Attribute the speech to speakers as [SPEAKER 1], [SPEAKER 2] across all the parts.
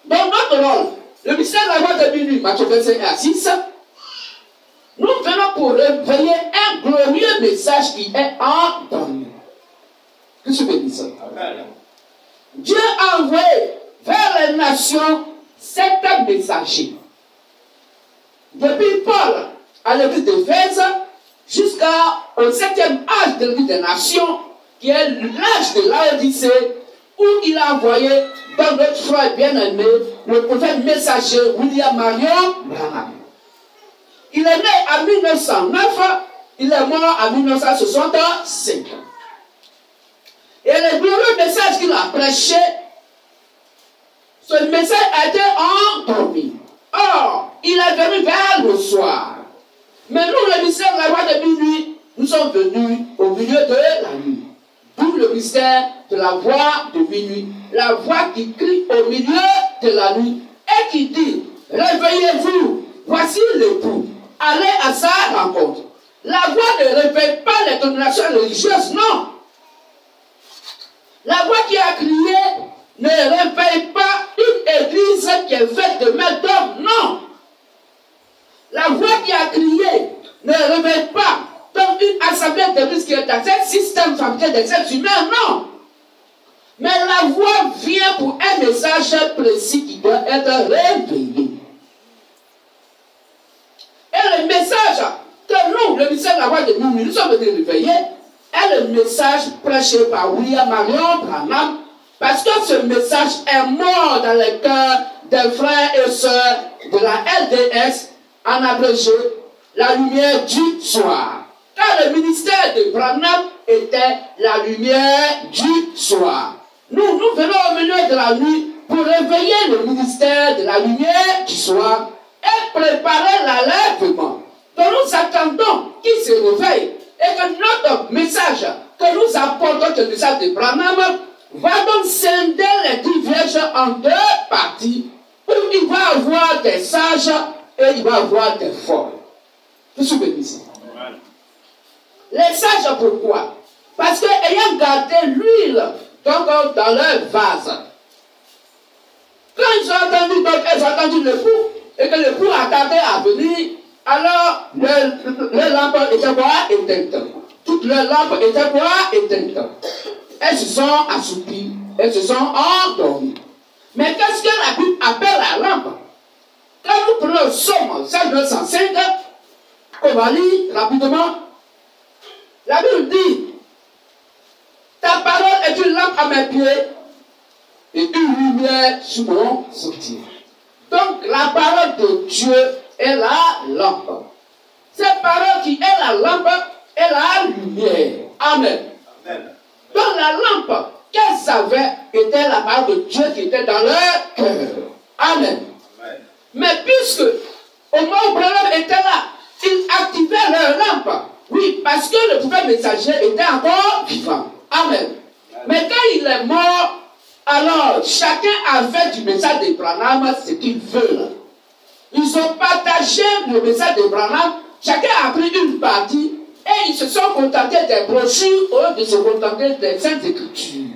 [SPEAKER 1] Dans notre rôle, le mystère de la voix de minuit, Matthieu 25 à 6, nous venons pour réveiller un glorieux message qui est endormi. Que se bénisse ça? Dieu a envoyé vers les nations 7 messagers. Depuis Paul à l'église d'Éphèse jusqu'au 7e âge de l'église des nations, qui est l'âge de l'Odyssée, où il a envoyé dans notre frère bien-aimé le prophète messager William Marion Branham. Il est né en 1909, il est mort en 1965. Et le glorieux message qu'il a prêché, ce message a été endormi. Or, il est venu vers le soir. Mais nous, le mystère de la voix de minuit, nous sommes venus au milieu de la nuit. D'où le mystère de la voix de minuit. La voix qui crie au milieu de la nuit et qui dit, réveillez-vous, voici l'époux, allez à sa rencontre. La voix ne réveille pas les dominations religieuses, non. La voix qui a crié ne réveille pas une église qui est faite de mains d'hommes, non. La voix qui a crié ne réveille pas donc une assemblée d'église qui est dans un système fabriqué des êtres humains, non. Mais la voix vient pour un message précis qui doit être réveillé. Et le message que nous, le message de la voix de nous sommes venus réveiller, est le message prêché par William Marion Branham, parce que ce message est mort dans les cœurs des frères et sœurs de la LDS, en abrégé, la lumière du soir. Car le ministère de Branham était la lumière du soir. Nous venons au milieu de la nuit pour réveiller le ministère de la lumière du soir et préparer l'enlèvement. Donc nous attendons qu'il se réveille et que notre message que nous apportons, le message de Branham, va donc scinder les 10 vierges en 2 parties, où il va avoir des sages et il va avoir des folles. Vous vous souvenez ça? Les sages, pourquoi? Parce qu'ayant gardé l'huile donc dans leur vase, quand ils ont entendu l'époux, et que l'époux a tardé à venir, alors leurs lampes étaient éteintes. Toutes leurs lampes étaient éteintes. Elles se sont assoupies, elles se sont endormies. Mais qu'est-ce que la Bible appelle la lampe? Quand nous prenons le Somme 505, on va lire rapidement. La Bible dit, ta parole est une lampe à mes pieds et une lumière sur mon sentier. Donc la parole de Dieu est la lampe. Cette parole qui est la lampe est la lumière. Amen. Amen. Donc la lampe qu'elles avaient était la parole de Dieu qui était dans leur cœur. Amen. Amen. Mais puisque au moment où Branham était là, ils activaient leur lampe. Oui, parce que le prophète messager était encore vivant. Amen. Amen. Mais quand il est mort, alors chacun a fait du message de Branham ce qu'il veut. Ils ont partagé le message de Branham, chacun a pris une partie et ils se sont contentés des brochures au lieu de se contenter des Saintes Écritures.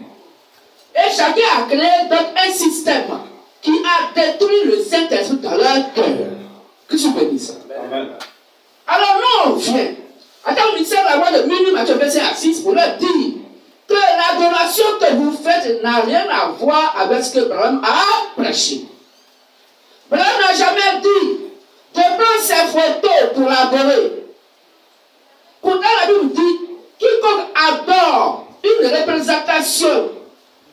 [SPEAKER 1] Et chacun a créé donc un système qui a détruit le Saint-Esprit dans leur cœur. Que je bénisse ça. Alors nous on vient. Attends, le ministère de la voix de minuit, Matthieu 25 à 6, pour leur dire que l'adoration que vous faites n'a rien à voir avec ce que Branham a prêché. Branham n'a jamais dit de prendre ses photos pour adorer. Pourtant, la Bible dit quiconque adore une représentation,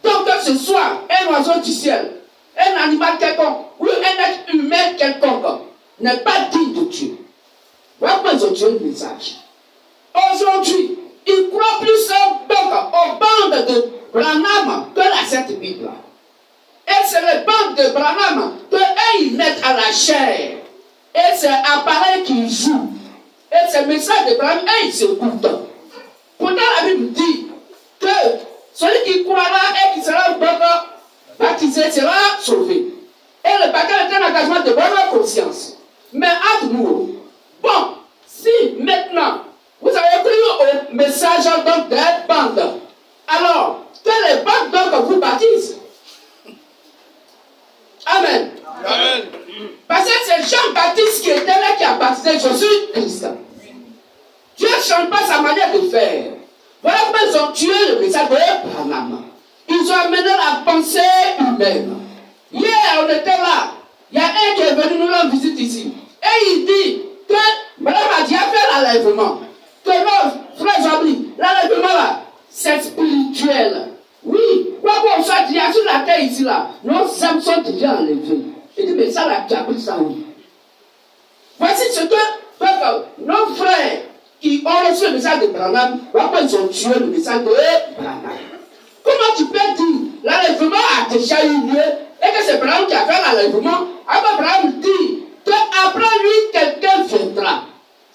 [SPEAKER 1] donc que ce soit un oiseau du ciel, un animal quelconque ou un être humain quelconque, n'est pas digne de Dieu. Voilà comment ils ont tué le message. Aujourd'hui, ils croient plus aux bandes de Branham que la Sainte Bible. Et c'est les bandes de Branham que ils mettent à la chair. Et c'est l'appareil qu'ils jouent. Et c'est le message de Branham, ils s'écoutent. Pourtant, la Bible dit que celui qui croira et qui sera baptisé sera sauvé. Et le baptême est un engagement de bonne conscience. Mais entre nous, bon, si maintenant vous avez pris au message donc des bandes, alors que les bandes donc vous baptisent. Amen. manière de faire. Voilà comment ils ont tué le message de Branham. Ils ont amené la pensée humaine. Hier, on était là. Il y a un qui est venu nous rendre visite ici. Et il dit que Madame a dit à faire l'enlèvement. Que non, frère Jean-Louis, l'enlèvement là, c'est spirituel. Oui, quoi qu'on soit dit sur la terre ici là, nos âmes sont déjà enlevées. Il dit, mais ça là, tu as pris ça où? Voici ce que nos frères qui ont reçu le message de Branham, pourquoi ils ont tué le message de Branham? Comment tu peux dire l'enlèvement a déjà eu lieu et que c'est Branham qui a fait l'enlèvement? Alors Branham dit qu'après lui, quelqu'un viendra.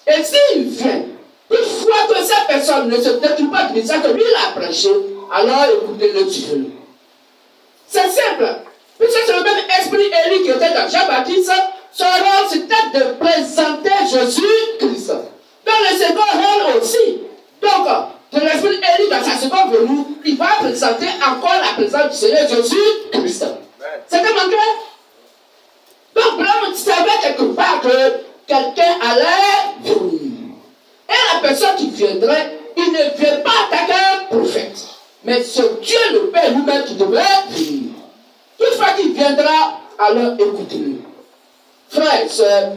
[SPEAKER 1] Et s'il vient, une fois que cette personne ne se détruit pas du message que lui il a prêché, alors écoutez-le, tuez-le. C'est simple. Puisque c'est le même esprit Élie qui était dans Jean-Baptiste, son rôle c'était de présenter Jésus-Christ. Dans le second rôle aussi. Donc, de l'esprit Élie dans sa seconde venue, il va présenter encore la présence du Seigneur Jésus-Christ. C'était mon cœur. Donc, Branham savait quelque part que quelqu'un allait venir. Et la personne qui viendrait, il ne vient pas attaquer un prophète. Mais c'est Dieu le Père lui-même qui devait venir. Toutefois qu'il viendra, alors écoutez-le. Frères et sœurs,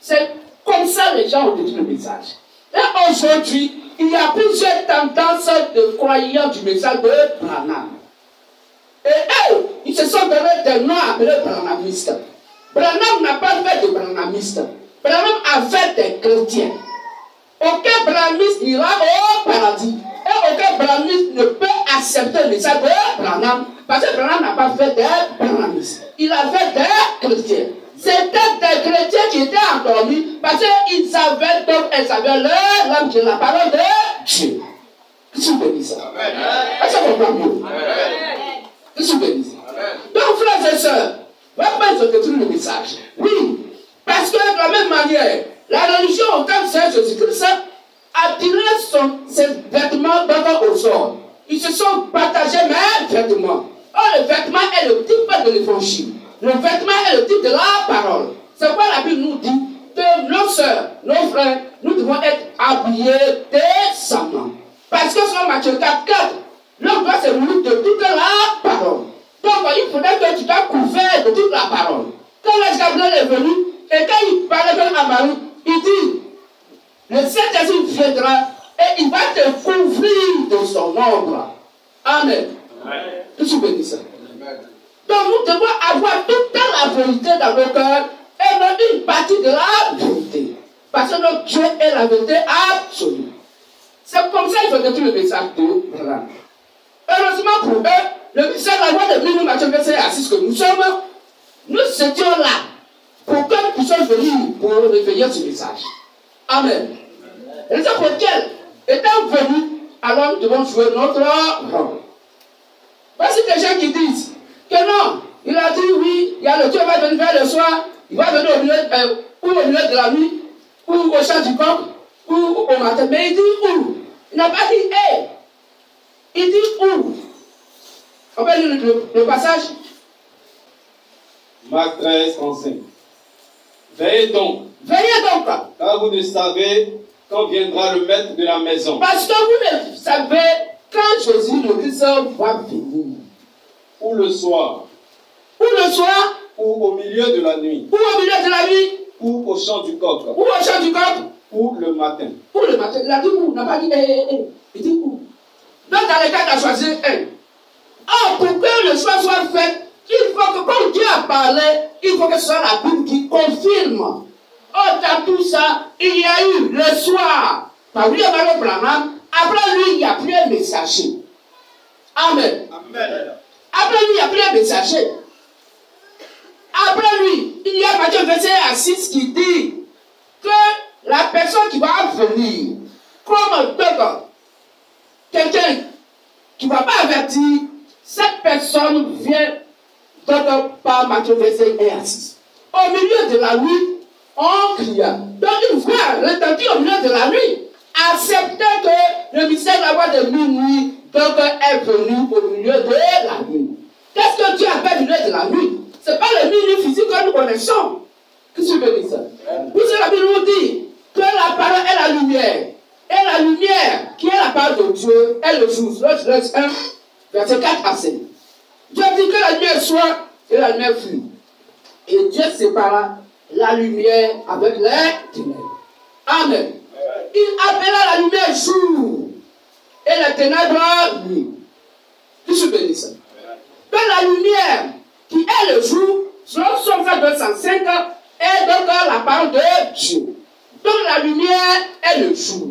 [SPEAKER 1] c'est comme ça les gens ont détruit le message. Et aujourd'hui, il y a plusieurs tendances de croyants du message de Branham. Et eux, ils se sont donnés des noms appelés branhamistes. Branham n'a pas fait de branhamistes. Branham a fait des chrétiens. Aucun branhamiste n'ira au paradis. Et aucun branhamiste ne peut accepter le message de Branham. Parce que Branham n'a pas fait des branhamistes. Il a fait des chrétiens. C'était des chrétiens qui étaient endormis parce qu'ils avaient donc elles avaient l'âme de la parole de Dieu. Qu'est-ce que vous bénissez ça? Est-ce que vous comprenez mieux? Qu'est-ce que vous bénissez? Donc, frères et sœurs, pourquoi ils ont détruit le message? Oui, parce que de la même manière, la religion au temps de Seigneur Jésus-Christ a tiré ses vêtements d'abord au sol. Ils se sont partagés mes vêtements. Or, le vêtement est le type de l'évangile. Le vêtement est le type de la parole. C'est pourquoi la Bible nous dit que nos sœurs, nos frères, nous devons être habillés décemment. Parce que selon Matthieu 4, l'homme doit se nourrir de toute la parole. Donc, il faudrait que tu sois couvert de toute la parole. Quand l'ange Gabriel est venu, et quand il parlait à Marie, il dit, le Saint-Esprit viendra et il va te couvrir de son ombre. Amen. Que tu bénis ça. Donc nous devons avoir toute la vérité dans nos cœurs et non une partie de la vérité. Parce que notre Dieu est la vérité absolue. C'est comme ça qu'ils ont détruit le message de Branham. Heureusement pour eux, le message de la loi de Minou Matthieu verset 6 que nous sommes, nous étions là pour que nous puissions venir pour réveiller ce message. Amen. Raison pour laquelle, étant venus, alors nous devons jouer notre rôle. Voici des gens qui disent que non, il a dit oui, il y a le Dieu va venir vers le soir, il va venir au milieu de la nuit, ou au chant du coq, ou au matin. Mais il dit où? Il n'a pas dit hey. Il dit où? On va lire le passage.
[SPEAKER 2] Marc 13, 35. Veillez donc.
[SPEAKER 1] Veillez donc.
[SPEAKER 2] Car vous ne savez quand viendra le maître de la maison.
[SPEAKER 1] Parce que vous ne savez quand Jésus le Christ va venir.
[SPEAKER 2] Ou le soir.
[SPEAKER 1] Ou le soir.
[SPEAKER 2] Ou au milieu de la nuit.
[SPEAKER 1] Ou au milieu de la nuit.
[SPEAKER 2] Ou au chant du coq.
[SPEAKER 1] Ou au chant du coq.
[SPEAKER 2] Ou le matin.
[SPEAKER 1] Ou le matin. Il a dit où? Il n'a pas dit Il dit où? Donc dans les cas, il a choisi un. Or, pour que le choix soit fait, il faut que, comme Dieu a parlé, il faut que ce soit la Bible qui confirme. Or, dans tout ça, il y a eu le soir, par William Branham, après lui, il n'y a plus un messager. Amen.
[SPEAKER 2] Amen.
[SPEAKER 1] Après lui, il n'y a plus un messager. Après lui, il y a Matthieu verset 6 qui dit que la personne qui va venir, comme quelqu'un qui ne va pas avertir, cette personne vient donc par Matthieu verset 1-6. Au milieu de la nuit, on cria. Donc une voix retentit au milieu de la nuit. Acceptez que le mystère de la voix de minuit donc est venu au milieu de la nuit. Qu'est-ce que Dieu appelle au milieu de la nuit? Ce n'est pas le minuit physique que nous connaissons. Qu'est-ce que tu veux dire ça? Puisque la Bible nous dit que la parole est la lumière. Et la lumière et le jour. Je laisse 1, verset 4 à 5. Dieu dit que la lumière soit et la lumière fut. Et Dieu sépara la lumière avec les ténèbres. Amen. Il appela la lumière jour et les ténèbres nuit. Que je bénisse. Que la lumière qui est le jour, selon Somme 205, est donc la parole de Dieu. Donc la lumière est le jour.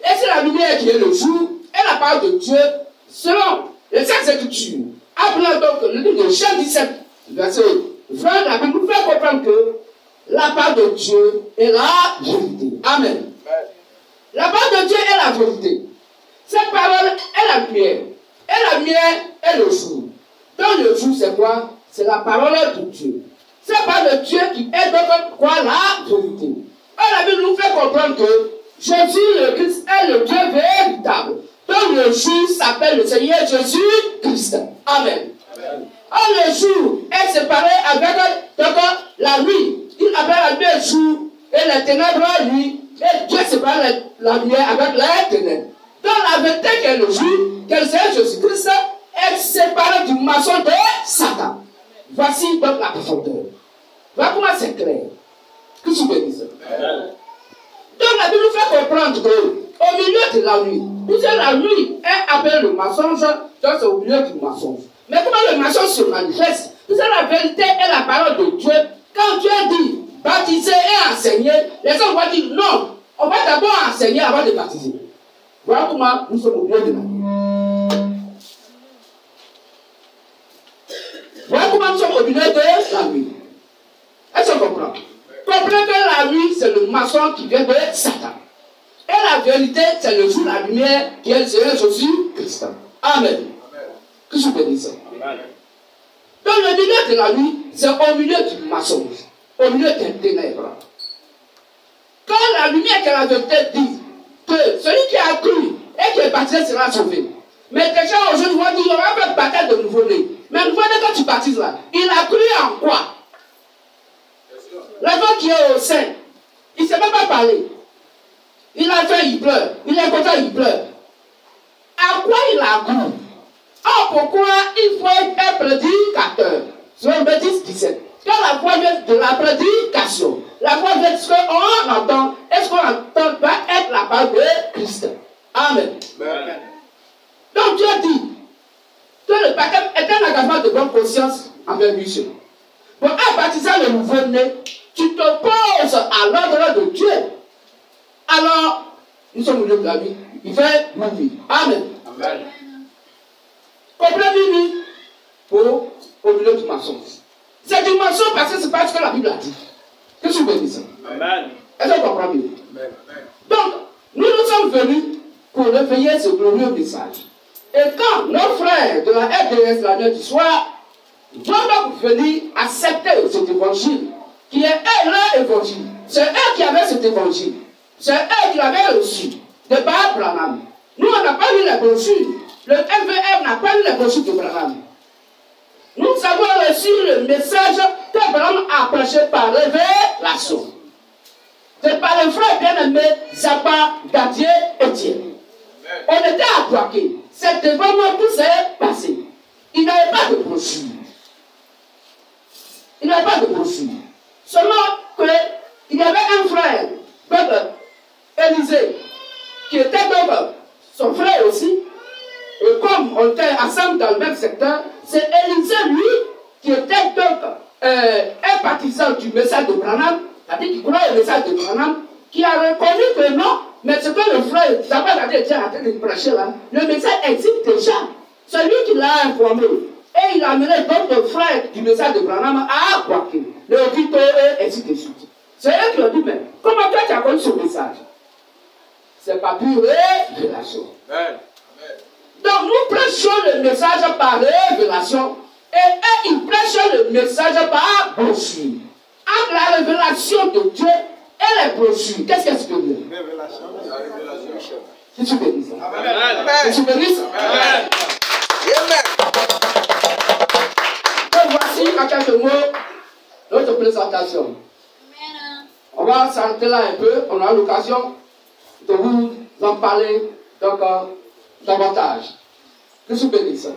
[SPEAKER 1] Et c'est la lumière qui est le jour est la parole de Dieu selon les Saintes Écritures. Appelons donc le livre de Jean 17, verset 20, la Bible nous fait comprendre que la parole de Dieu est la vérité. Amen. La parole de Dieu est la vérité. Cette parole est la lumière. Et la lumière est le jour. Donc le jour, c'est quoi? C'est la parole de Dieu. C'est la parole de Dieu qui est donc quoi? La vérité. Et la Bible nous fait comprendre que Jésus le Christ est le Dieu véritable. Donc le jour s'appelle le Seigneur Jésus-Christ. Amen. Or le jour est séparé avec donc, la nuit. Il appelle la lumière jour et les ténèbres nuit. Et Dieu sépare la lumière avec les ténèbres. Donc la vérité qui est le jour, que le Seigneur Jésus-Christ est séparé du maçon de Satan. Voici donc la profondeur. Voilà comment c'est clair. Que tu veux dire? Donc la Bible nous fait comprendre qu'au milieu de la nuit, puisque la nuit est appelée le mensonge, donc c'est au milieu du mensonge. Mais comment le mensonge se manifeste? Puisque la vérité est la parole de Dieu. Quand Dieu dit baptiser et enseigner, les gens vont dire non, on va d'abord enseigner avant de baptiser. Voilà comment nous sommes au milieu de la nuit. Voilà comment nous sommes au milieu de la nuit. Est-ce qu'on comprend? Comprenez que la nuit, c'est le maçon qui vient de Satan. Et la vérité, c'est le jour, la lumière, qui est le Seigneur Jésus-Christ. Amen. Que je bénisse. Donc le milieu de la nuit, c'est au milieu du mensonge, au milieu des ténèbres. Quand la lumière qui est la vérité dit que celui qui a cru et qui est baptisé sera sauvé. Mais déjà aujourd'hui, on dit qu'il y aura pas de baptême de nouveau-né. Mais nouveau-né, quand tu baptises là, il a cru en quoi? L'enfant qui est au sein, il ne sait même pas parler. Il a fait, il pleure. Il est content, il pleure. À quoi il a cru? Oh, pourquoi il faut être prédicateur? Selon Matthieu 17. Quand la foi vient de la prédication, la foi vient de ce qu'on entend, et ce qu'on entend va être la parole de Christ. Amen. Amen. Donc Dieu dit que le baptême est un engagement de bonne conscience envers lui seul. Pour en baptisant le nouveau-né, tu te poses à l'ordre de Dieu. Alors, nous sommes au milieu de la vie. Il fait nuit. Amen. Amen. Comprenez-vous pour au milieu du mensonge. C'est du mensonge parce que c'est pas ce que la Bible a dit. Qu'est-ce que vous voulez dire? Amen. Est-ce que vous comprenez? Amen. Donc, nous sommes venus pour réveiller ce glorieux message. Et quand nos frères de la RDS la nuit du soir doivent donc venir accepter cet évangile, qui est leur évangile. C'est eux qui avaient cet évangile. C'est eux qui l'avaient reçu de par Branham. Nous, on n'a pas lu les brochures. Le MVM n'a pas lu les brochures de Branham. Nous avons reçu le message que Branham a prêché par révélation. C'est par le frère bien-aimé Zappa, Gadier et Etienne. On était à Boaké. C'est devant moi tout s'est passé. Il n'avait pas de brochure. Il n'avait pas de brochure. Seulement qu'il y avait un frère, Élisée, qui était donc son frère aussi. Et comme on était ensemble dans le même secteur, c'est Élisée, lui, qui était donc un partisan du message de Branham, c'est-à-dire qui croit au message de Branham, qui a reconnu que non, mais ce que le frère Zappa a été en train de prêcher là, le message existe déjà. C'est lui qui l'a informé. Et il a amené d'autres frères du message de Branham à Boaké, le Vito et ainsi de suite. C'est eux qui ont dit, mais comment toi tu as connu ce message? C'est pas pure révélation. Amen. Donc nous prêchons le message par révélation et eux ils prêchent le message par brochure. Entre la révélation de Dieu et les brochures, qu'est-ce que tu peux dire? Révélation. La révélation. Si tu bénis ça. Amen. Si tu bénis ça. Amen. Donc voici en quelques mots notre présentation. Amen. On va s'arrêter là un peu. On a l'occasion de vous en parler donc davantage. Que je vous bénisse.